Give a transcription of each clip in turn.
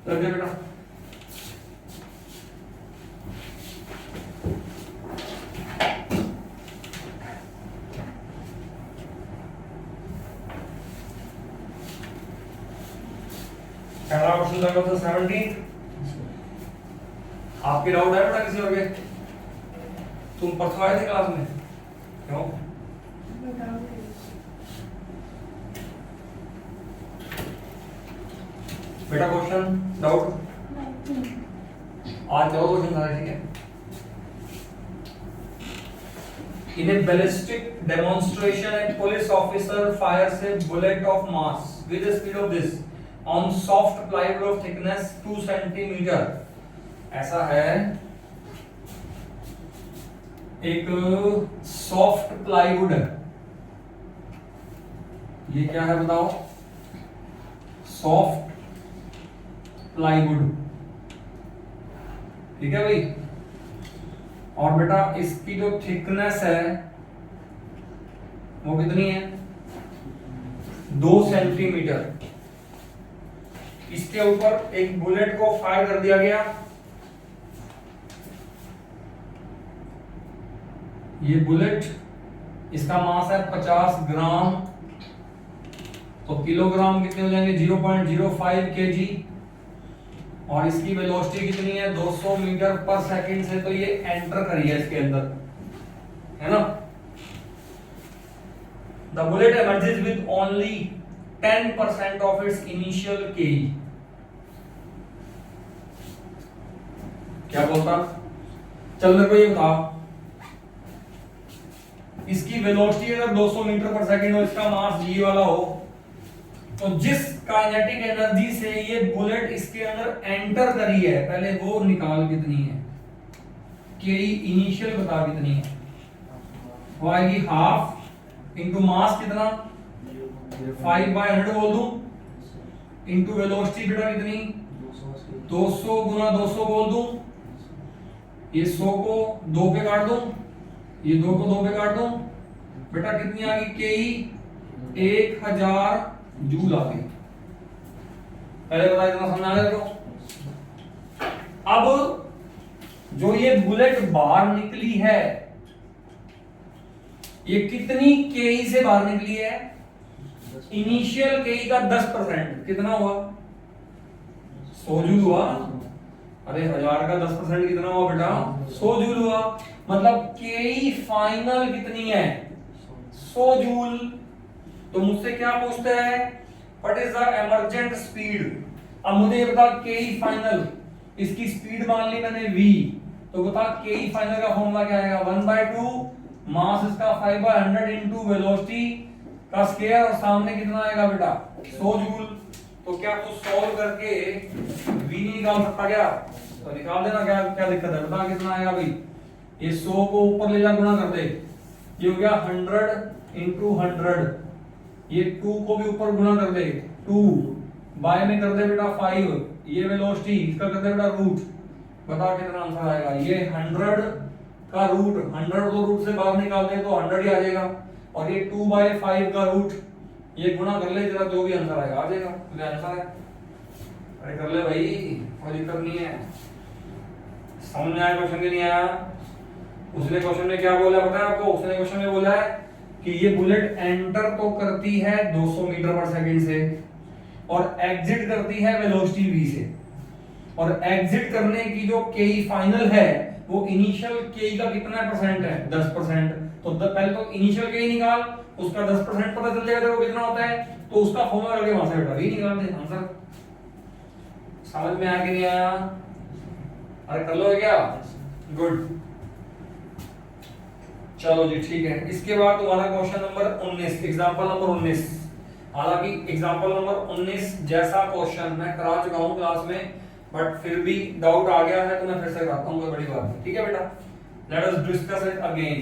लग गया बेटा। पहला क्वेश्चन लगा था 17। आपके डाउट है बेटा किसी और के? तुम परसों आए थे क्लास में, क्यों? बेटा क्वेश्चन डाउट आज दो क्वेश्चन था, ठीक है? In a ballistic demonstration, a police officer fires a bullet of mass with a speed of this on soft plywood of thickness 2 centimeter. ऐसा है एक सॉफ्ट प्लाईवुड है, ये क्या है बताओ? सॉफ्ट प्लाईवुड, ठीक है भाई। और बेटा इसकी जो थिकनेस है वो कितनी है? 2 सेंटीमीटर। इसके ऊपर एक बुलेट को फायर कर दिया गया। ये बुलेट, इसका मास है 50 ग्राम, तो किलोग्राम कितने हो जाएंगे? 0.05 kg। और इसकी वेलोसिटी कितनी है? 200 मीटर पर सेकंड से, तो ये एंटर करी है इसके अंदर, है ना? The bullet emerges with only 10% of its initial केई। क्या बोलता? चल मेरे को ये बता, इसकी वेलोसिटी अगर 200 मीटर पर सेकंड हो, इसका मास जी वाला हो, तो जिस काइनेटिक एनर्जी से ये बुलेट इसके अंदर एंटर करी है, पहले वो निकाल कितनी है? के इनिशियल बता कितनी है? वो आएगी हाफ इंटू मास कितना? 5/100 बोल दूं, इंटू वेलोसिटी बेटा कितनी? 200 गुना 200 बोल दूं, ये 100 को 2 पे काट दूं, ये 2 को 2 पे काट दूं, बेटा कितनी आ गई? के 1000 जूल आ गई। पहले बता, इतना समझ आ गया तो? अब जो ये बुलेट बाहर निकली है, ये कितनी केई से बाहर निकली है? इनिशियल केई का 10%। कितना हुआ? 100 जूल हुआ। अरे 1000 का 10% कितना हुआ बेटा? 100 जूल हुआ। मतलब केई फाइनल कितनी है? 100 जूल। तो मुझसे क्या पूछते हैं? What is the emergent speed? अब मुझे ये बता, केई फाइनल, इसकी स्पीड मान ली मैंने v, तो बता केई फाइनल का फॉर्मूला क्या आएगा? 1/2 मास इसका 5/100 इनटू वेलोसिटी का स्क्वायर, और सामने कितना आएगा बेटा? 100 जूल। तो क्या तू सॉल्व करके v नहीं निकाल सकता क्या? तो निकाल देना, क्या क्या दिक्कत है? बता कितना आएगा भाई? ये 100 को ऊपर ले जा, गुणा कर दे, ये हो गया 100 इंटू 100, ये 2 को भी ऊपर गुणा कर दे, 2 बाय में कर दे बेटा 5, ये वेलोसिटी, इसका कर दे बेटा रूट। बता कितना आंसर आएगा? ये 100 का रूट, 100 को रूट से बाहर निकाल दे तो 100 ही आ जाएगा, और ये 2/5 का रूट, ये गुणा कर ले जरा, जो भी आंसर आएगा आ जाएगा। तो आंसर है, अरे कर ले भाई, कोई दिक्कत नहीं है। समझ में आया क्वेश्चन के नहीं आया? उसने क्वेश्चन में क्या बोला पता है आपको? उसने क्वेश्चन में बोला है कि ये बुलेट एंटर तो करती है 200 मीटर पर सेकंड से, और एग्जिट करती है वेलोसिटी v से, और एग्जिट करने की जो के फाइनल है वो इनिशियल के का कितना परसेंट है? 10%। तो पहले तो इनिशियल के निकाल, उसका 10% पता चल जाएगा वो कितना होता है, तो उसका फॉर्मूला करके वहां से बेटा v निकाल दे आंसर। समझ में आया कि नहीं आया? अरे कर लो क्या? गुड, चलो जी ठीक है। इसके बाद तुम्हारा क्वेश्चन नंबर 19, एग्जांपल नंबर 19। हालांकि एग्जांपल नंबर 19 जैसा क्वेश्चन मैं करा चुका हूं क्लास में, बट फिर भी डाउट आ गया है तो मैं फिर से कराता हूं, कोई बड़ी बात नहीं, ठीक है बेटा? Let us discuss it again.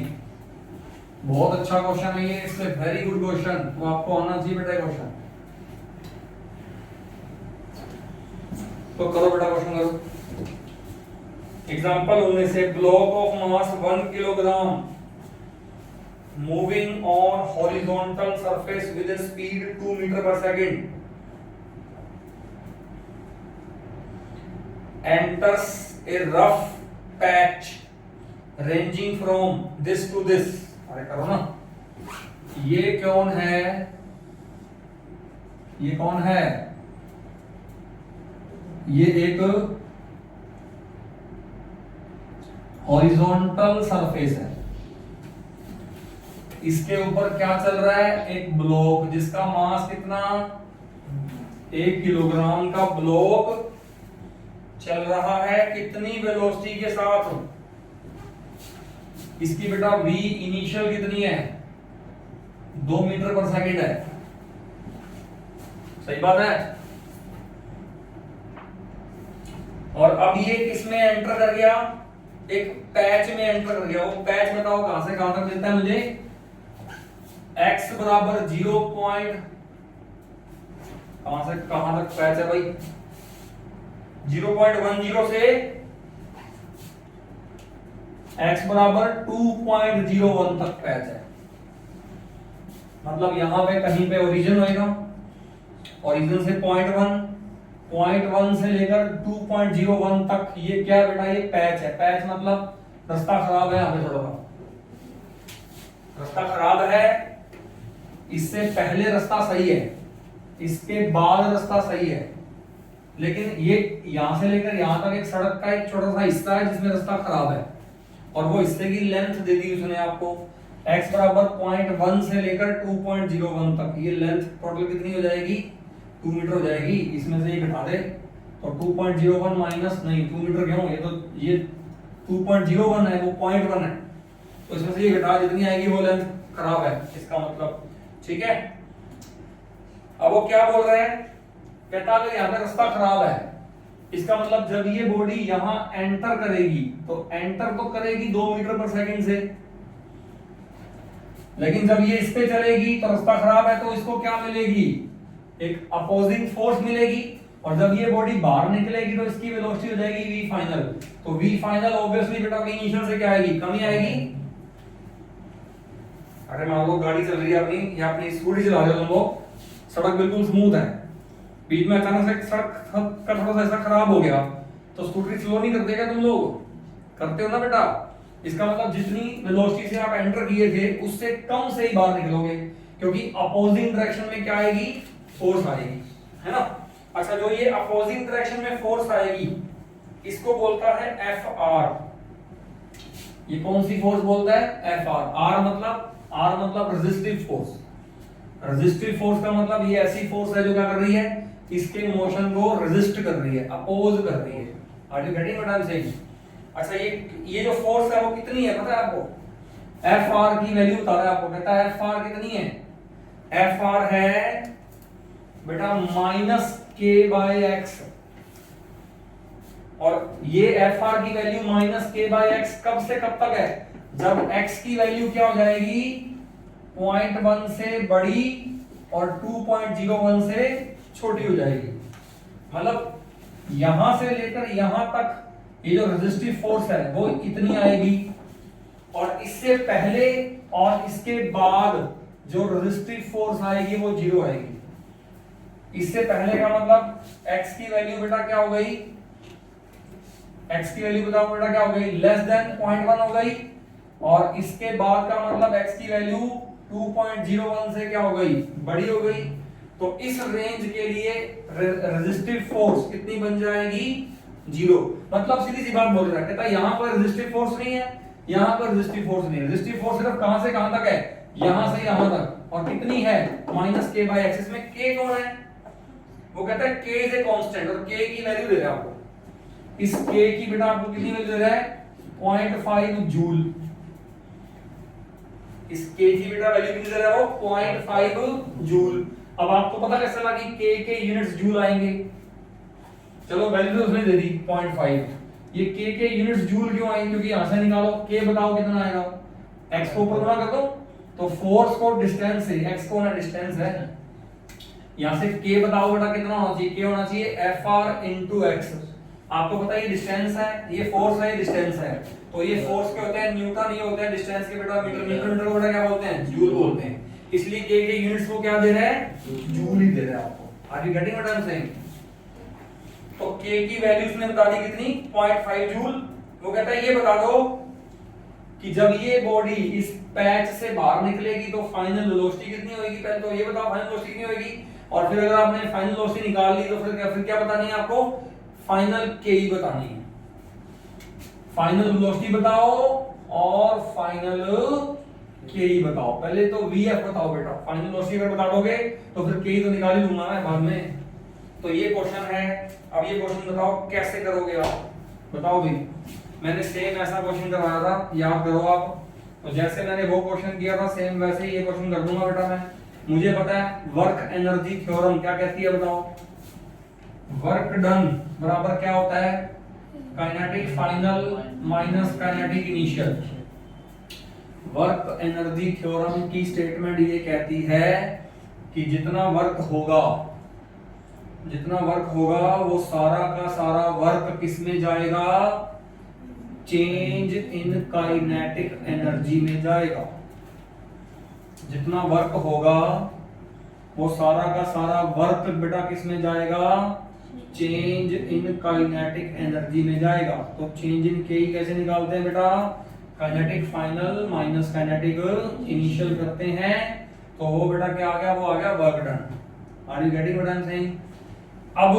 बहुत अच्छा क्वेश्चन है ये, it's a very good question, तो आपको आना चाहिए बेटा क्वेश्चन। तो करो बेटा क्वेश्चन करो। एग्जांपल 19 से, block of mass 1 kilogram moving on horizontal surface with a speed 2 meter per second enters a rough patch ranging from this to this। अरे करो ना, ये कौन है, ये कौन है, ये एक हॉरिजॉन्टल सरफेस है, इसके ऊपर क्या चल रहा है, एक ब्लॉक जिसका मास कितना, 1 किलोग्राम का ब्लॉक चल रहा है, कितनी वेलोसिटी के साथ, इसकी बेटा v इनिशियल कितनी है, 2 मीटर पर सेकंड है, सही बात है। और अब ये किसमें एंटर कर गया, एक पैच में एंटर कर गया। वो पैच बताओ कहां से कहां तक मिलता है मुझे, x बराबर 0 पॉइंट, कहां से कहां तक पैच है भाई, 0.10 से x बराबर 2.01 तक पैच है। मतलब यहां पे कहीं पे ओरिजिन होएगा, ओरिजिन से 0.1 से लेकर 2.01 तक, ये क्या है बेटा, ये पैच है। पैच मतलब रास्ता खराब है, यहां पे थोड़ा रास्ता खराब है, इससे पहले रास्ता सही है, इसके बाद रास्ता सही है, लेकिन ये यहां से लेकर यहां तक एक सड़क का एक छोटा सा हिस्सा है जिसमें रास्ता खराब है, और वो हिस्से की लेंथ दे दी उसने आपको, x बराबर 0.1 से लेकर 2.01 तक, ये लेंथ टोटल कितनी हो जाएगी, 2 मीटर हो जाएगी। इसमें से ये घटा दे तो 2.01 माइनस नहीं 2 मीटर क्यों, ये तो ये 2.01 है, वो 0.1 है, तो इसमें से ये घटा जितनी आएगी वो लेंथ खराब है, इसका मतलब, ठीक है। अब वो क्या बोल रहे हैं, कहता अगर यहाँ पे रास्ता खराब है, इसका मतलब जब ये बॉडी यहां एंटर करेगी तो एंटर तो करेगी 2 मीटर पर सेकंड से, लेकिन जब ये इस पे चलेगी तो रास्ता खराब है, तो इसको क्या मिलेगी, एक अपोजिंग फोर्स मिलेगी, और जब ये बॉडी बाहर निकलेगी तो इसकी वेलोसिटी हो जाएगी v फाइनल। तो v फाइनल ऑब्वियसली बेटा v इनिशियल से क्या आएगी, कमी आएगी। अगर मान लो गाड़ी चल रही है अपनी, या अपनी स्कूटी चला रहे हो तुम लोग, सड़क बिल्कुल स्मूथ है, बीच में अचानक से सड़क का थोड़ा सा ऐसा खराब हो गया, तो स्कूटी स्लो नहीं कर देगा, तुम लोग करते हो ना बेटा। इसका मतलब जितनी वेलोसिटी से आप एंटर किए थे उससे कम से ही बाहर निकलोगे, क्योंकि अपोजिंग डायरेक्शन में क्या आएगी, फोर्स आएगी, है ना। अच्छा, जो ये अपोजिंग डायरेक्शन में फोर्स आएगी इसको बोलता है Fr। ये कौन सी फोर्स बोलता है, Fr। R मतलब रेजिस्टिव फोर्स। रेजिस्टिव फोर्स का मतलब ये ऐसी फोर्स है जो क्या कर रही है, इसके मोशन को रेजिस्ट कर रही है, अपोज कर रही है। Are you getting what I am saying. अच्छा, ये जो फोर्स है वो कितनी है पता है आपको, Fr की वैल्यू बता रहा है आपको, कहता है Fr कितनी है, Fr है बेटा -k/x, और ये Fr की वैल्यू -k/x कब से कब तक है, जब x की वैल्यू क्या हो जाएगी, 0.1 से बड़ी और 2.01 से छोटी हो जाएगी। मतलब यहां से लेकर यहां तक ये जो रेजिस्टिव फोर्स है वो इतनी आएगी, और इससे पहले और इसके बाद जो रेजिस्टिव फोर्स आएगी वो 0 आएगी। इससे पहले का मतलब x की वैल्यू बेटा क्या हो गई, x की वैल्यू बताओ बेटा क्या हो गई, लेस देन 0.1 हो गई, और इसके बाद का मतलब x की वैल्यू 2.01 से क्या हो गई, बड़ी हो गई। तो इस रेंज के लिए रेजिस्टिव फोर्स कितनी बन जाएगी, 0। मतलब सीधी सी बात बोल रहा है, कहता है यहां पर रेजिस्टिव फोर्स नहीं है, यहां पर रेजिस्टिव फोर्स नहीं है। रेजिस्टिव फोर्स सिर्फ कहां से कहां तक है, यहां से यहां तक, और कितनी है, -k/x। इसमें k कौन है, वो कहता है k इज ए कांस्टेंट, और k की वैल्यू दे रहा है आपको। इस k की बेटा आपको कितनी वैल्यू दे रहा है, 0.5 जूल। इस k की बेटा वैल्यू कितनी दे रहा है, वो 0.5 जूल। अब आपको पता कैसे लगा कि k के यूनिट्स जूल आएंगे, चलो वैल्यू तो उसने दे दी 0.5, ये k के यूनिट्स जूल क्यों आएंगे, क्योंकि यहां से निकालो k बताओ कितना आएगा, x को ऊपर गुणा कर दो, तो फोर्स को डिस्टेंस से, x को ना डिस्टेंस है, यहां से k बताओ बेटा कितना होना चाहिए, k होना चाहिए Fr × x। आपको पता है ये डिस्टेंस है, ये फोर्स है, ये डिस्टेंस है, तो ये फोर्स के होते हैं न्यूटन, ये होते हैं डिस्टेंस के बेटा मीटर, मीटर को बेटा क्या बोलते हैं, जूल बोलते हैं। इसलिए k के यूनिट्स को क्या दे रहे हैं, जूल ही दे रहे हैं आपको। Are you getting what I am saying. तो के की वैल्यू उसने बता दी कितनी 0.5 जूल। वो कहता है ये बता दो कि जब ये बॉडी इस पैच से बाहर निकलेगी तो फाइनल वेलोसिटी कितनी होगी। पहले तो ये बताओ फाइनल वेलोसिटी कितनी होगी, और फिर अगर आपने फाइनल वेलोसिटी निकाल ली तो फिर क्या बतानी है आपको, फाइनल केई बतानी है। फाइनल वेलोसिटी बताओ और फाइनल केई बताओ। पहले तो वीएफ बताओ बेटा, फाइनल वेलोसिटी अगर बता दोगे तो फिर केई तो निकाल ही लूंगा मैं बाद में। तो ये क्वेश्चन है। अब ये क्वेश्चन बताओ कैसे करोगे आप, बताओ भाई। मैंने सेम ऐसा क्वेश्चन करवाया था, याद करो आप। तो जैसे मैंने वो क्वेश्चन किया था सेम वैसे ही ये क्वेश्चन कर दूंगा बेटा मैं। मुझे पता है वर्क एनर्जी थ्योरम क्या कहती है बताओ। वर्क डन बराबर क्या होता है, kinetic final minus kinetic initial. Work energy theorem की स्टेटमेंट ये कहती है कि जितना वर्क होगा वो सारा का सारा वर्क किसमें जाएगा, चेंज इन काइनेटिक एनर्जी में जाएगा। जितना वर्क होगा वो सारा का सारा वर्क बेटा किसमें जाएगा, चेंज इन काइनेटिक एनर्जी में जाएगा। तो चेंज इन के कैसे निकालते हैं बेटा, kinetic final minus kinetic initial करते हैं। तो वो बेटा क्या आ गया, वो आ गया work done. Are you getting what I am saying. अब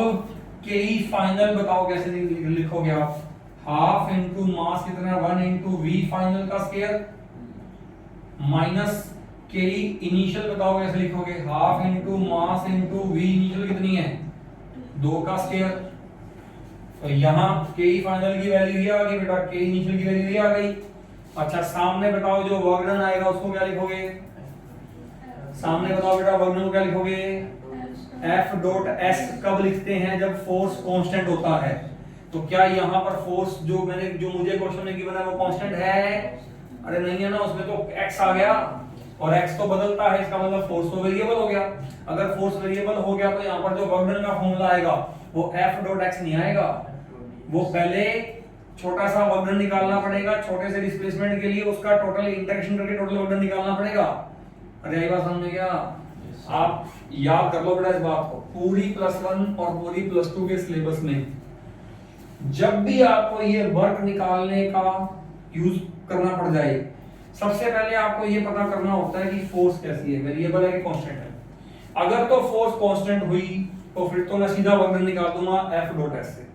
के फाइनल बताओ कैसे लिखोगे आप, हाफ इंटू मास कितना 1 इंटू वी फाइनल का स्क्वायर माइनस के इनिशियल बताओ कैसे लिखोगे, half into mass into V initial कितनी है 2 का स्क्वायर। तो यहाँ के फाइनल की वैल्यू ये आ गई बेटा, के इनिशियल की वैल्यू ये आ गई। अच्छा सामने बताओ जो वर्क डन आएगा उसको क्या लिखोगे, सामने बताओ बेटा वर्क डन को क्या लिखोगे, एफ डॉट एस कब लिखते हैं, जब फोर्स कांस्टेंट होता है। तो क्या यहाँ पर फोर्स जो मुझे क्वेश्चन में गिवन है वो कांस्टेंट है, अरे नहीं है ना, उसमें तो x आ गया और x तो बदलता है, इसका मतलब फोर्स तो वेरिएबल हो गया। अगर फोर्स वेरिएबल हो गया तो यहाँ पर जो वर्क डन का फॉर्मूला आएगा वो f डॉट x नहीं आएगा, वो पहले छोटा सा वर्क डन निकालना पड़ेगा, छोटे से डिस्प्लेसमेंट के लिए उसका टोटल इंटरेक्शन करके टोटल वर्क डन निकालना पड़ेगा। अरे यही बात समझ में क्या, आप याद कर लो बेटा इस बात को, पूरी +1 और पूरी +2 के सिलेबस में जब भी आपको ये वर्क निकालने का यूज करना पड़ जाए, सबसे पहले आपको ये पता करना होता है कि फोर्स कैसी है, वेरिएबल है कि कांस्टेंट है। अगर तो फोर्स कांस्टेंट हुई तो फिर तो मैं सीधा वर्क डन निकाल दूंगा F डॉट S से,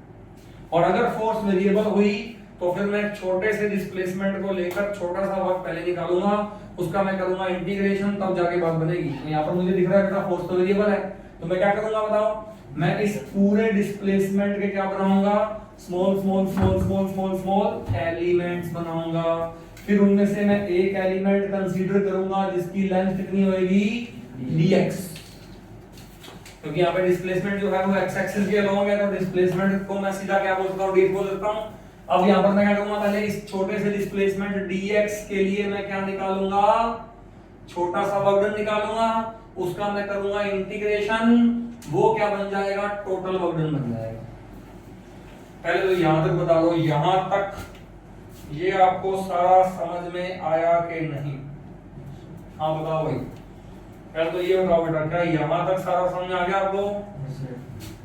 और अगर फोर्स वेरिएबल हुई तो फिर मैं छोटे से डिस्प्लेसमेंट को लेकर छोटा सा वर्क पहले निकालूंगा, उसका मैं करूंगा इंटीग्रेशन, तब जाके बात बनेगी। तो यहाँ पर मुझे दिख रहा है बेटा फोर्स तो वेरिएबल है, तो मैं क्या करूंगा बताओ, मैं इस पूरे डिस्प्लेसमेंट के क्या बनाऊंगा, small small small small small small elements बनाऊंगा। फिर उनमें से मैं एक एलिमेंट कंसीडर करूंगा जिसकी लेंथ कितनी होगी dx, क्योंकि यहाँ पे डिस्प्लेसमेंट जो है वो x एक्सिस के अलोंग है, तो डिस्प्लेसमेंट को मैं सीधा क्या बोल सकता हूँ, ds बोल सकता हूँ। अब यहाँ पर मैं क्या करूंगा, पहले इस छोटे से डिस्प्लेसमेंट dx के लिए मैं क्या निकालूंगा, छोटा सा वर्क डन निकालूंगा, उसका मैं करूंगा इंटीग्रेशन, वो क्या बन जाएगा, टोटल वर्क डन बन जाएगा। पहले तो यहां तक बता दो, यहां तक ये आपको सारा समझ में आया कि नहीं, हाँ बताओ भाई। पहले तो ये बताओ बेटा, क्या यहां तक सारा समझ में आ गया आपको,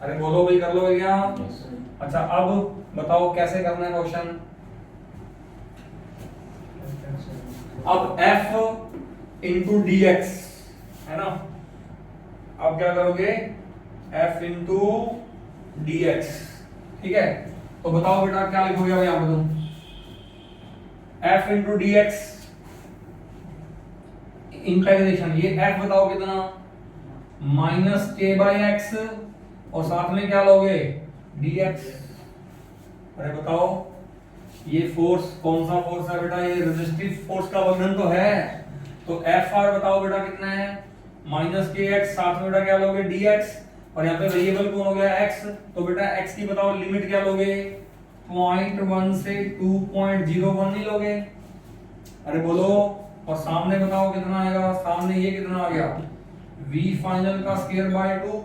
अरे बोलो भाई, कर लो क्या। अच्छा अब बताओ कैसे करना है क्वेश्चन। अब f इंटू dx है ना, अब क्या करोगे, f इंटू dx, ठीक है। तो बताओ बेटा क्या लिखोगे अब यहाँ पर तुम, f इंटू dx इंटीग्रेशन, ये f बताओ कितना -k/x, और साथ में क्या लोगे dx। अरे बताओ ये फोर्स कौन सा फोर्स है बेटा, ये रेजिस्टिव फोर्स का वर्णन तो है। तो Fr बताओ बेटा कितना है -kx, साथ में बेटा क्या लोगे dx, और यहाँ पे वेरिएबल कौन हो गया x, तो बेटा x की बताओ लिमिट क्या लोगे, 0.1 से 2.01 नहीं लोगे, अरे बोलो। और सामने बताओ कितना आएगा, सामने ये कितना आ गया v फाइनल का स्क्वायर बाय 2,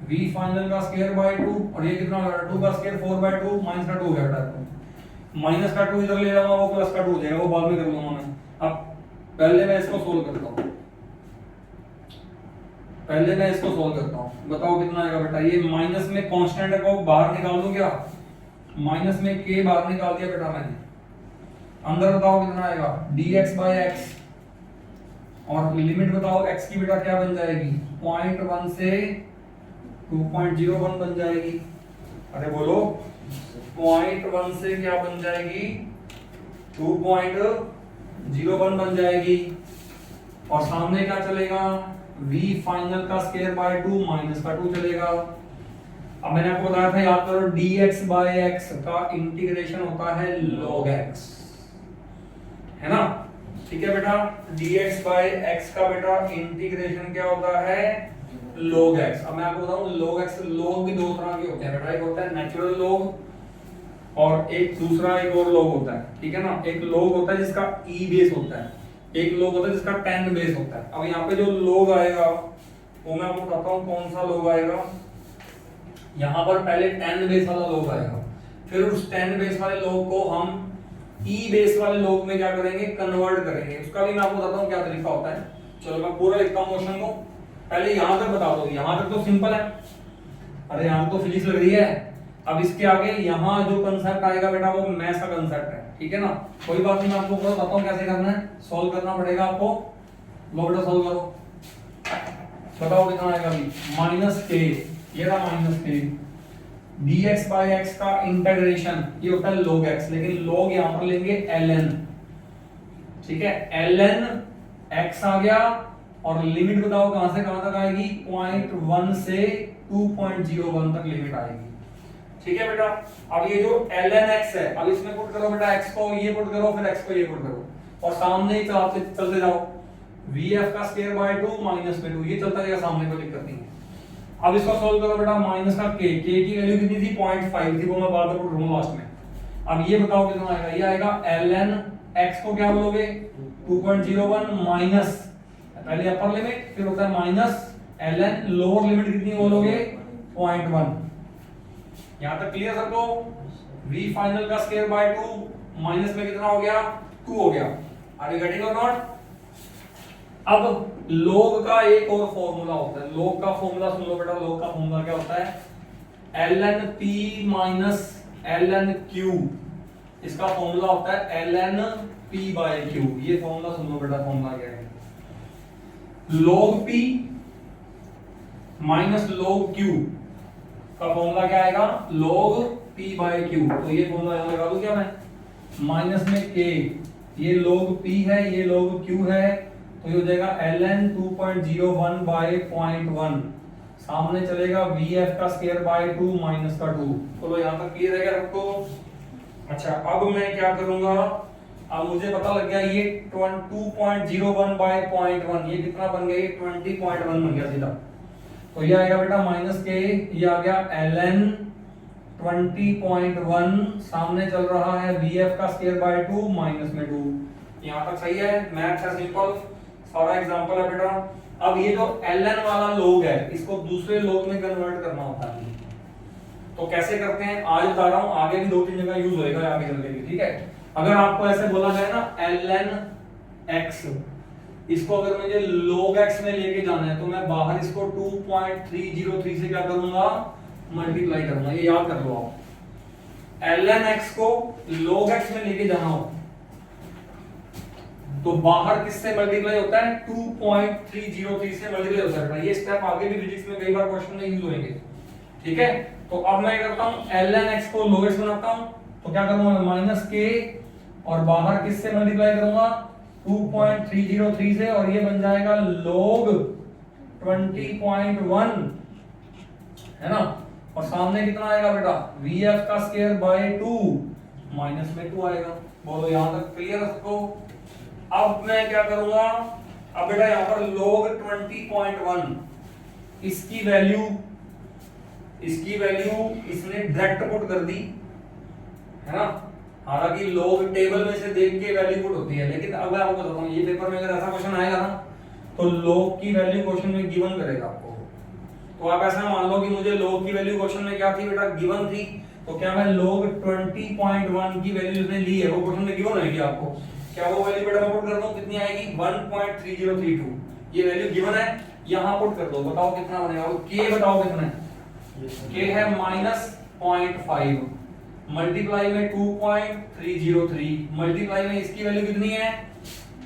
v फाइनल का स्क्वायर बाय 2, और ये कितना आ गया 2 का स्क्वायर 4/2 माइनस का 2 हो गया बेटा, माइनस का 2 इधर ले जाऊंगा, वो प्लस का 2 हो जाएगा, वो बाद में कर लूंगा मैं। अब पहले मैं इसको सोल्व करता हूं। पहले मैं इसको सॉल्व करता हूँ, बताओ कितना आएगा बेटा। ये माइनस में कांस्टेंट को बाहर निकाल दूं क्या, माइनस में के बाहर निकाल दिया बेटा मैंने, अंदर बताओ कितना आएगा dx/x, और लिमिट बताओ x की बेटा क्या बन जाएगी 0.1 से 2.01 बन जाएगी। अरे बोलो 0.1 से क्या बन जाएगी 2.01 बन जाएगी, और सामने क्या चलेगा v फाइनल का स्क्वायर बाय 2 माइनस का 2 चलेगा। अब मैंने आपको बताया था, याद करो dx/x का इंटीग्रेशन होता है log x, है ना, ठीक है बेटा। dx/x का बेटा इंटीग्रेशन क्या होता है log x। अब मैं आपको बताऊं log x, log भी दो तरह के होते हैं बेटा, एक होता है नेचुरल log और एक दूसरा एक और log होता है, ठीक है ना। एक log होता है जिसका e बेस होता है, एक log होता है जिसका tan बेस होता है। अब यहाँ पे जो log आएगा वो मैं आपको बताता हूँ कौन सा log आएगा। यहाँ पर पहले tan बेस वाला log आएगा, फिर उस tan बेस वाले log को हम e बेस वाले log में क्या करेंगे कन्वर्ट करेंगे। उसका भी मैं आपको बताता हूँ क्या तरीका होता है। चलो मैं पूरा लिखता हूँ मोशन को, पहले यहाँ तक बता दो, यहाँ तक तो सिंपल है, अरे यहाँ तो फिजिक्स लग रही है। अब इसके आगे यहाँ जो कंसेप्ट आएगा बेटा वो मैथ्स का कंसेप्ट है, ठीक है ना। कोई बात नहीं, मैं आपको बताता हूँ कैसे करना है, सॉल्व करना पड़ेगा आपको। लो बेटा सॉल्व करो, बताओ कितना आएगा अभी -k, ये रहा -k, dx/x का इंटीग्रेशन ये होता है log x, लेकिन log यहाँ पर लेंगे ln, ठीक है, ln x आ गया, और लिमिट बताओ कहां से कहां तक आएगी 0.1 से 2.01 तक लिमिट आएगी, ठीक है बेटा। अब ये जो ln x है, अब इसमें पुट करो बेटा x को ये पुट करो, फिर x को ये पुट करो, और सामने ही चलते जाओ, vf का स्क्वायर बाय 2 माइनस में 2, ये चलता जाएगा सामने, कोई दिक्कत नहीं है। अब इसको सॉल्व करो बेटा, माइनस का k की वैल्यू कितनी थी 0.5 थी, वो मैं बाद में पुट करूंगा लास्ट में। अब ये बताओ कितना आएगा, ये आएगा ln x को क्या बोलोगे 2.01 माइनस, पहले अपर लिमिट फिर होता है माइनस ln लोअर लिमिट कितनी बोलोगे 0.1। यहां तक क्लियर सबको। v फाइनल का स्क्वायर बाय 2 माइनस में कितना हो गया 2 हो गया। आर यू गेटिंग और नॉट। अब log का एक और फॉर्मूला होता है, log का फॉर्मूला सुन लो बेटा। log का फॉर्मूला क्या होता है ln p minus ln q, इसका फॉर्मूला होता है ln p बाय q। ये फॉर्मूला सुन लो बेटा, फॉर्मूला क्या है log p minus log q का फॉर्मूला क्या आएगा log p बाय q। तो ये फॉर्मूला यहां लगा दूं क्या मैं, माइनस में k, ये log p है ये log q है, तो ये हो जाएगा ln 2.01 बाय 0.1, सामने चलेगा vf का स्क्वायर बाय 2 माइनस का 2। चलो यहां तक क्लियर है क्या सबको। अच्छा अब मैं क्या करूंगा, अब मुझे पता लग गया ये 2.01 बाय 0.1 ये कितना बन गया, ये 20.1 बन गया सीधा। तो ये आएगा बेटा माइनस के, ये आ गया ln 20.1, सामने चल रहा है vf का स्क्वायर बाय 2 माइनस में 2। यहां तक सही है, मैथ्स है सिंपल, सारा एग्जांपल है बेटा। अब ये जो ln वाला log है इसको दूसरे log में कन्वर्ट करना होता है, तो कैसे करते हैं आज बता रहा हूं, आगे भी 2-3 जगह यूज होएगा आगे चल के भी, ठीक है। अगर आपको ऐसे बोला जाए ना ln x, इसको अगर मुझे log x में लेके जाना है तो मैं बाहर इसको 2.303 से क्या करूंगा मल्टीप्लाई करूंगा, ये याद कर लो आप। ln x को log x में लेके जाना हो तो बाहर किससे मल्टीप्लाई होता है 2.303 से मल्टीप्लाई होता है। ये स्टेप आगे भी फिजिक्स में कई बार क्वेश्चन में यूज होंगे, ठीक है। तो अब मैं करता हूं ln x को log x बनाता हूं, तो क्या करूंगा माइनस k, और बाहर किससे मल्टीप्लाई करूंगा 2.303 से, और ये बन जाएगा log 20.1, है ना। और सामने कितना आएगा बेटा vf का स्क्वायर बाय 2 माइनस में 2 आएगा। बोलो यहां तक क्लियर है सबको। अब मैं क्या करूंगा, अब बेटा यहां पर log 20.1 इसकी वैल्यू इसने डायरेक्ट पुट कर दी, है ना। हालांकि log टेबल में से देख के वैल्यू पुट होती है, लेकिन अब मैं आपको बताता हूं ये पेपर में अगर ऐसा क्वेश्चन आएगा ना तो log की वैल्यू क्वेश्चन में गिवन करेगा आपको। तो आप ऐसा मान लो कि मुझे log की वैल्यू क्वेश्चन में क्या थी बेटा गिवन थी, तो क्या मैं log 20.1 की वैल्यू इसने ली है वो क्वेश्चन में गिवन है क्या आपको, क्या वो वैल्यू बेटा मैं पुट कर दूं कितनी आएगी 1.3032, ये वैल्यू गिवन है। यहाँ पुट कर दो, बताओ कितना बनेगा, के बताओ कितना है, के है -0.5 मल्टीप्लाई में 2.303 मल्टीप्लाई में इसकी वैल्यू कितनी है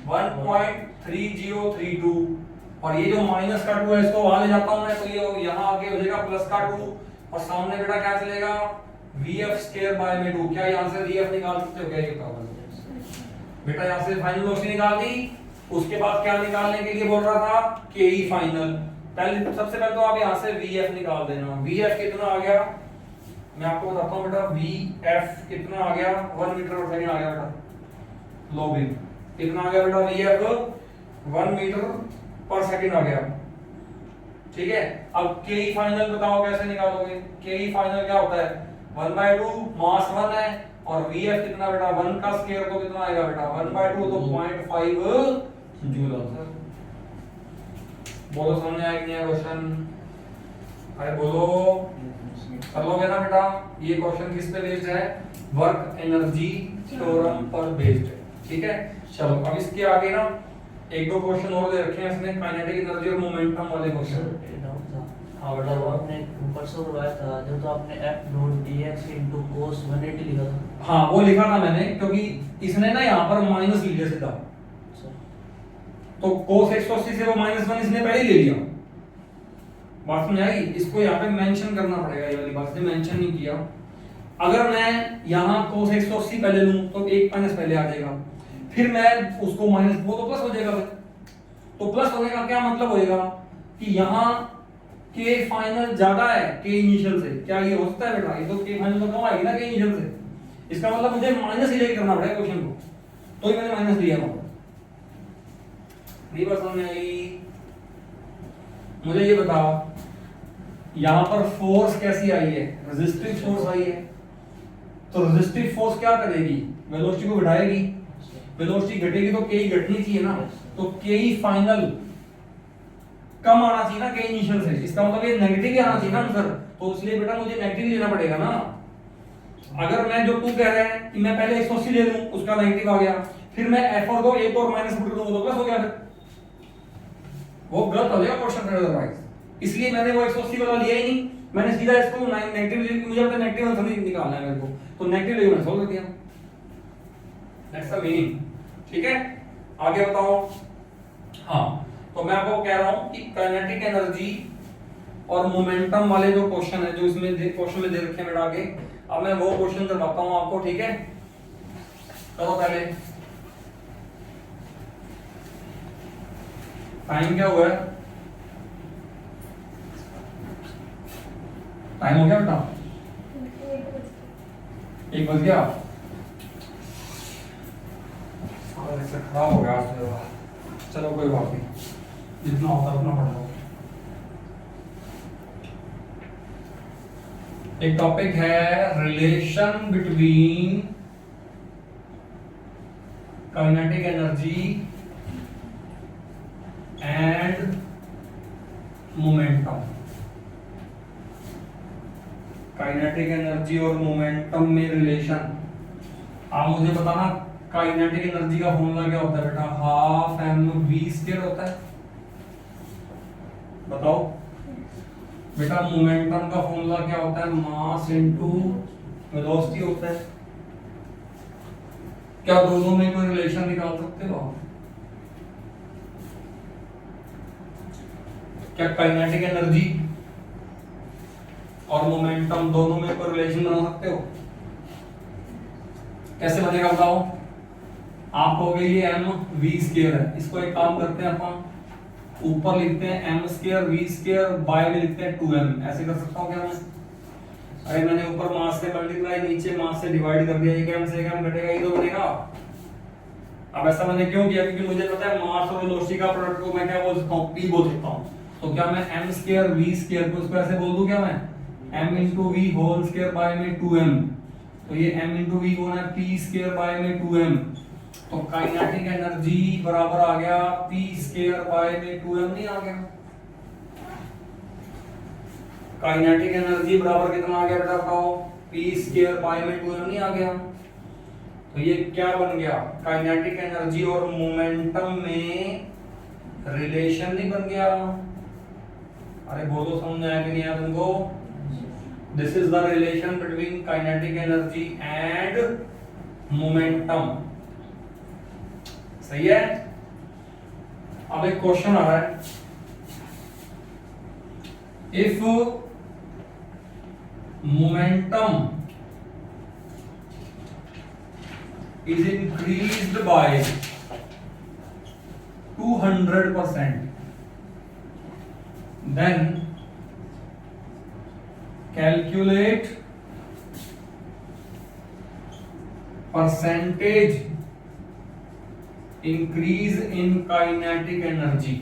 1.3032 और ये जो माइनस का 2 है इसको वहां ले जाता हूं मैं, तो ये यहाँ आके हो जाएगा प्लस का 2 और सामने बेटा क्या चलेगा vf² बाय में 2। क्या यहाँ से vf निकाल सकते हो क्या, ये बताओ बेटा। यहाँ से फाइनल वेलोसिटी निकाल दी, उसके बाद क्या निकालने के लिए बोल रहा था ke फाइनल। पहले सबसे पहले तो आप यहाँ से vf निकाल देना, vf कितना आ गया मैं आपको बताता हूँ बेटा, vf कितना आ गया 1 मीटर पर सेकंड आ गया बेटा, लॉगिन कितना आ गया बेटा vf 1 मीटर पर सेकंड आ गया, ठीक है। अब ke फाइनल बताओ कैसे निकालोगे, ke फाइनल क्या होता है 1/2 मास 1 है और vf कितना बेटा 1 का स्क्वायर तो कितना आएगा बेटा 1/2 तो 0.5 जूल आंसर। बोलो समझ आया कि नहीं क्वेश्चन, अरे बोलो कर लोगे ना बेटा। ये क्वेश्चन किस पे बेस्ड है, वर्क एनर्जी थ्योरम पर बेस्ड है, ठीक है। चलो अब इसके आगे ना एक दो क्वेश्चन और दे रखे हैं इसमें, काइनेटिक एनर्जी और मोमेंटम वाले क्वेश्चन। हाँ बेटा वो आपने ऊपर से करवाया था जो, तो आपने f dot dx into cos 180 लिखा था। हाँ वो लिखा था मैंने, क्योंकि इसने ना यहाँ पर माइनस लिख दिया सीधा, तो cos 180 से वो -1 इसने पहले ही ले लिया। बात समझ आई, इसको यहाँ पे मेंशन करना पड़ेगा, ये वाली बात इसने मेंशन नहीं किया। अगर मैं यहाँ cos 180 पहले लूं तो 1 माइनस पहले आ जाएगा, फिर मैं उसको माइनस वो तो प्लस हो जाएगा, तो प्लस होने का क्या मतलब होएगा कि यहाँ के फाइनल ज्यादा है के इनिशियल से। क्या ये हो सकता है बेटा, ये तो के फाइनल तो कम आएगी ना के इनिशियल से, इसका मतलब मुझे माइनस ही लेके करना पड़ेगा क्वेश्चन को, तो ही मैंने माइनस लिया था। नहीं बात समझ में आई, मुझे ये बताओ यहाँ पर फोर्स कैसी आई है, रेजिस्टिव फोर्स आई है, तो रेजिस्टिव फोर्स क्या करेगी वेलोसिटी को बढ़ाएगी, वेलोसिटी घटेगी तो के घटनी चाहिए ना, तो के फाइनल कम आना चाहिए ना के इनिशियल से, इसका मतलब ये नेगेटिव ही आना चाहिए ना आंसर, तो इसलिए बेटा मुझे नेगेटिव लेना पड़ेगा ना। अगर मैं जो तू कह रहा है कि मैं पहले 180 ले लूं उसका नेगेटिव आ गया, फिर मैं f और दो एक और माइनस पुट करूंगा तो प्लस हो गया, फिर वो गलत हो जाएगा क्वेश्चन फिर अदरवाइज। इसलिए मैंने वो 180 वाला लिया ही नहीं, मैंने सीधा इसको नेगेटिव मुझे अपना नेगेटिव आंसर निकालना है मेरे को, तो नेगेटिव लेके मैंने सॉल्व कर दिया। दैट्स द मीनिंग, ठीक है। आगे बताओ। हाँ तो मैं आपको कह रहा हूं कि काइनेटिक एनर्जी और मोमेंटम वाले जो क्वेश्चन है जो इसमें क्वेश्चन में दे रखे हैं बेटा आगे, अब मैं वो क्वेश्चन करवाता हूं आपको, ठीक है। करो पहले, टाइम क्या हुआ है, टाइम हो गया बेटा 1 बज गया, खराब हो गया। चलो कोई बात नहीं, जितना होता है उतना पढ़ लो। एक टॉपिक है relation between kinetic energy and momentum. Kinetic energy और मोमेंटम में रिलेशन। आप मुझे बताना काइनेटिक एनर्जी का फॉर्मूला क्या होता है बेटा, 12 mv² होता है, बताओ। बेटा मोमेंटम का फॉर्मूला क्या होता है, मास इनटू वेलोसिटी होता है। क्या दोनों में कोई रिलेशन निकाल सकते हो आप? क्या काइनेटिक एनर्जी और मोमेंटम दोनों में कोई रिलेशन बना सकते हो? कैसे बनेगा बताओ। आप हो गए ये mv² है, इसको एक काम करते हैं अपन ऊपर लिखते हैं m² v² बाय में लिखते हैं 2m, ऐसे कर सकता हूं क्या मैं? अरे मैंने ऊपर मास से मल्टीप्लाई नीचे मास से डिवाइड कर दिया, ये m से m घटेगा, ये तो बनेगा। अब ऐसा मैंने क्यों किया, क्योंकि मुझे पता है मास और वेलोसिटी का प्रोडक्ट को मैं क्या बोल सकता हूं, p बोल सकता हूं। तो क्या मैं m² v² को उसको ऐसे बोल दूं क्या मैं, m * v whole square by में 2m, तो ये m * v कौन है, p² बाय में 2m। तो काइनेटिक एनर्जी बराबर आ गया p² बाय में 2m, नहीं आ गया। काइनेटिक एनर्जी बराबर कितना आ गया बेटा बताओ, p² बाय में 2m, नहीं आ गया। तो ये क्या बन गया, काइनेटिक एनर्जी और मोमेंटम में रिलेशन नहीं बन गया। अरे बोलो समझ में आया कि नहीं आया तुमको? This is the relation between kinetic energy and momentum. सही है। अब एक क्वेश्चन आ रहा है, if momentum is increased by 200%, then calculate percentage increase in kinetic energy।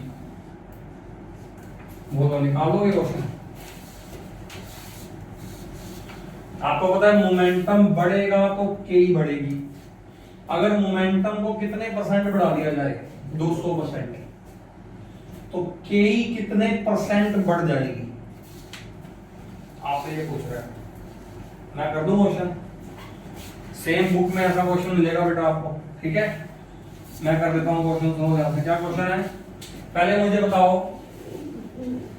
बोलो निकालोगे क्वेश्चन। आपको पता है मोमेंटम बढ़ेगा तो के ही बढ़ेगी। अगर मोमेंटम को कितने परसेंट बढ़ा दिया जाए 200%, तो के कितने परसेंट बढ़ जाएगी? आपसे ये पूछ रहा है। मैं कर दूं क्वेश्चन, सेम बुक में ऐसा क्वेश्चन मिलेगा बेटा आपको, ठीक है? मैं कर देता हूं क्वेश्चन, सुनो ध्यान से। क्या क्वेश्चन है? पहले मुझे बताओ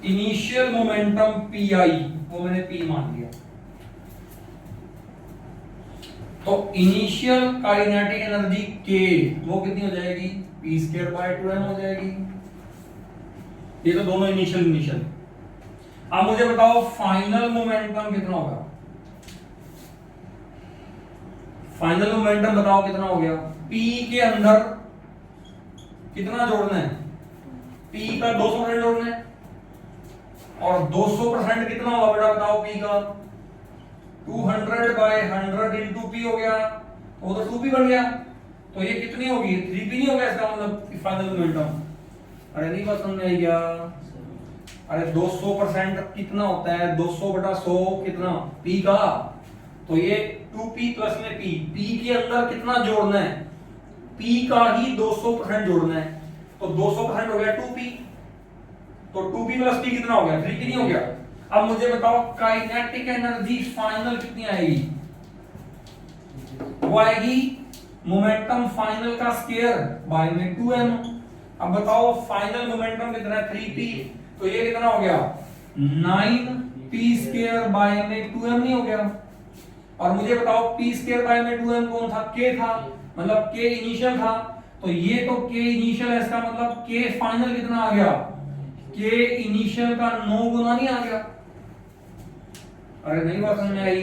इनिशियल मोमेंटम पी आई, वो मैंने पी मान लिया, तो इनिशियल काइनेटिक एनर्जी के वो कितनी हो जाएगी? पी स्क्वायर बाय 2m हो जाएगी। ये तो दोनों इनिशियल। अब मुझे बताओ फाइनल मोमेंटम कितना होगा? फाइनल मोमेंटम बताओ कितना हो गया? पी के अंदर कितना जोड़ना है? पी का 200% जोड़ना है, और 200% कितना होगा बेटा बताओ? पी का 200 बाय 100 इंटू पी हो गया, वो तो 2p बन गया। तो ये कितनी होगी? 3p नहीं होगा इसका मतलब फाइनल मोमेंटम। अरे नहीं बात समझ में आई क्या? अरे 200% कितना होता है? 200/100 कितना? p का, तो ये 2p प्लस में p के अंदर कितना जोड़ना है? p का ही 200% जोड़ना है, तो 200% हो गया 2p, तो 2p प्लस p कितना हो गया? 3p नहीं हो गया? अब मुझे बताओ काइनेटिक एनर्जी फाइनल कितनी आएगी? वो आएगी मोमेंटम फाइनल का स्क्वायर बाय में 2m। अब बताओ फाइनल मोमेंटम कितना है? 3p, तो ये कितना हो गया? 9p स्क्वायर बाय में 2m नहीं हो गया? और मुझे बताओ p स्क्वायर बाय में 2m कौन था? k था, मतलब k इनिशियल था, तो ये तो k इनिशियल है, इसका मतलब k फाइनल कितना आ गया? k इनिशियल का 9 गुना नहीं आ गया? अरे नहीं बात समझ में आई?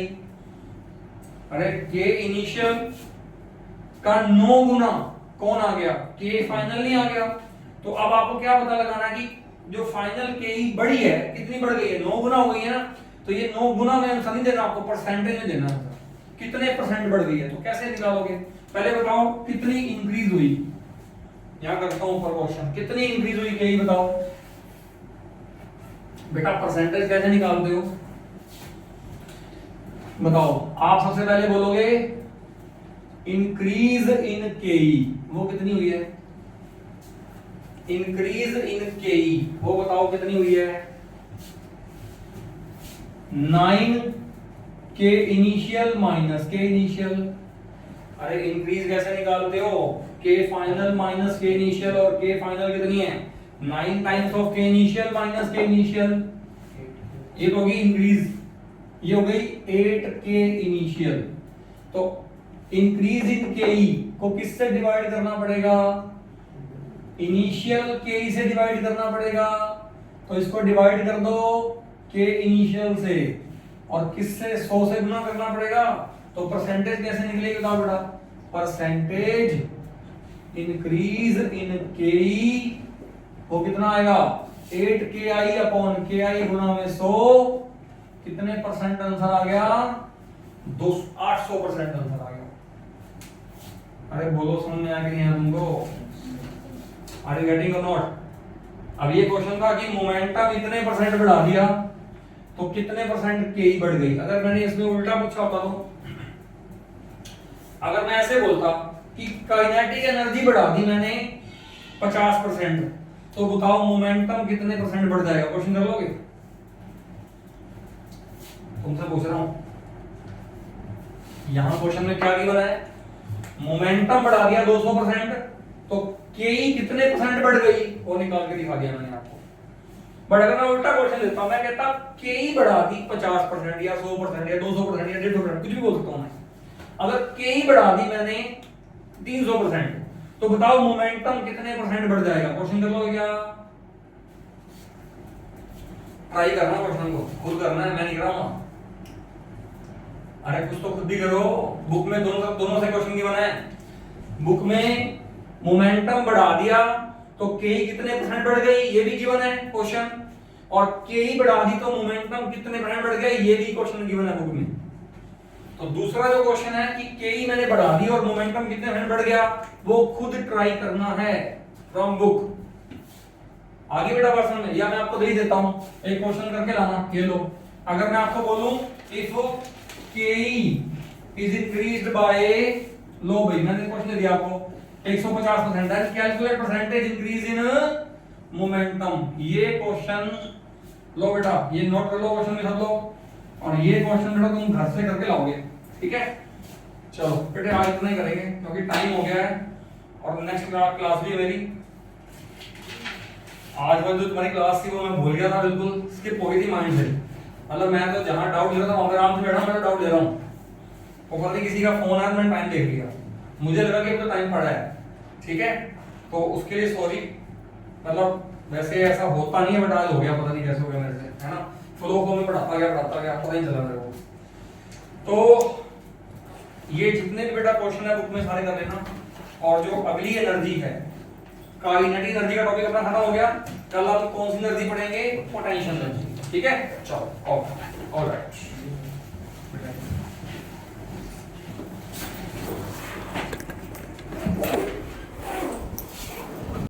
अरे के इनिशियल का 9 गुना कौन आ गया? के फाइनल नहीं आ गया। तो अब आपको क्या पता लगाना है कि जो फाइनल के ही बड़ी है, कितनी बढ़ गई है? 9 गुना हो गई है ना। तो ये 9 गुना में आंसर नहीं देना आपको, परसेंटेज में देना है, कितने परसेंट बढ़ गई है। तो कैसे निकालोगे? पहले बताओ कितनी इंक्रीज हुई। यहां करता हूं ऊपर क्वेश्चन, कितनी इंक्रीज हुई के ही बताओ। बेटा परसेंटेज कैसे निकालते हो बताओ? आप सबसे पहले बोलोगे इंक्रीज इन केई, वो कितनी हुई है? इंक्रीज इन केई वो बताओ कितनी हुई है? 9 के इनिशियल माइनस के इनिशियल। अरे इंक्रीज कैसे निकालते हो? के फाइनल माइनस के इनिशियल, और के फाइनल कितनी है? 9 टाइम्स ऑफ के इनिशियल माइनस के इनिशियल, ये होगी इंक्रीज। ये हो गई 8 के इनिशियल। तो इंक्रीज इन के ई को किससे डिवाइड करना पड़ेगा? इनिशियल के ई से डिवाइड करना पड़ेगा। तो इसको डिवाइड कर दो के इनिशियल से, और किससे? 100 से गुना करना पड़ेगा। तो परसेंटेज कैसे निकलेगी बताओ बेटा? परसेंटेज इंक्रीज इन के ई वो कितना आएगा? 8 के आई अपॉन के आई गुना में 100, कितने परसेंट आंसर आ गया? 800% आंसर आ गया। अरे बोलो समझ में आ गया नहीं तुमको? आर यू गेटिंग और नॉट? अब ये क्वेश्चन था कि मोमेंटम इतने परसेंट बढ़ा दिया तो कितने परसेंट के ही बढ़ गई। अगर मैंने इसमें उल्टा पूछा होता, तो अगर मैं ऐसे बोलता कि काइनेटिक एनर्जी बढ़ा दी मैंने 50%, तो बताओ मोमेंटम कितने परसेंट बढ़ जाएगा? क्वेश्चन कर लोगे? तुमसे पूछ रहा हूं। यहां क्वेश्चन में क्या गिवन है? मोमेंटम बढ़ा दिया 200%, तो के कितने परसेंट बढ़ गई वो निकाल के दिखा दिया मैंने आपको। बट अगर मैं उल्टा क्वेश्चन देता हूं, मैं कहता के ही बढ़ा दी 50% या 100% या 200% या 150%, कुछ भी बोल सकता हूं मैं। अगर के ही बढ़ा दी मैंने 300%, तो बताओ मोमेंटम कितने परसेंट बढ़ जाएगा? क्वेश्चन कर लो क्या? ट्राई करना, क्वेश्चन को खुद करना है, मैं नहीं कराऊंगा। अरे कुछ तो खुद भी करो। बुक में दोनों से क्वेश्चन गिवन है। बुक में मोमेंटम बढ़ा दिया तो के कितने परसेंट बढ़ गई, ये भी गिवन है क्वेश्चन, और के बढ़ा दी तो मोमेंटम कितने परसेंट बढ़ गया, ये भी क्वेश्चन गिवन है बुक में। तो दूसरा जो क्वेश्चन है कि के मैंने बढ़ा दी और मोमेंटम कितने परसेंट बढ़ गया, वो खुद ट्राई करना है फ्रॉम बुक। आगे बेटा क्वेश्चन में, या मैं आपको दे ही देता हूं, एक क्वेश्चन करके लाना, ये लो। अगर मैं आपको बोलूं इफ के इज इंक्रीज्ड बाय, लो भाई मैंने क्वेश्चन दिया आपको 150%, that calculate percentage increase in momentum. ये क्वेश्चन लो बेटा, ये नोट कर लो, क्वेश्चन में सब लो, और ये क्वेश्चन बेटा तुम घर से करके लाओगे, ठीक है? चलो बेटे आज इतना ही करेंगे क्योंकि टाइम हो गया है, और नेक्स्ट क्लास भी है मेरी। आज वाली जो तुम्हारी क्लास थी वो मैं भूल गया था, बिल्कुल स्किप हो गई थी माइंड से। मतलब मैं तो जहां डाउट ले रहा था वहां पे आराम से बैठा, मैं डाउट ले रहा हूँ, वो पता नहीं किसी का फोन आया, मैंने टाइम देख लिया, मुझे लगा कि अब तो टाइम पड़ा है, ठीक है? तो उसके लिए सॉरी। मतलब वैसे ऐसा होता नहीं है, बट आज हो गया, पता नहीं कैसे हो गया मेरे से, है ना? फ्लो में पढ़ाता गया पता नहीं चला मेरे को। तो ये जितने भी बेटा क्वेश्चन है बुक में सारे कर लेना। और जो अगली एनर्जी है, काइनेटिक एनर्जी का टॉपिक अपना खत्म हो गया। कल आप कौन सी एनर्जी पढ़ेंगे? पोटेंशियल एनर्जी, ठीक है? चलो ऑलराइट।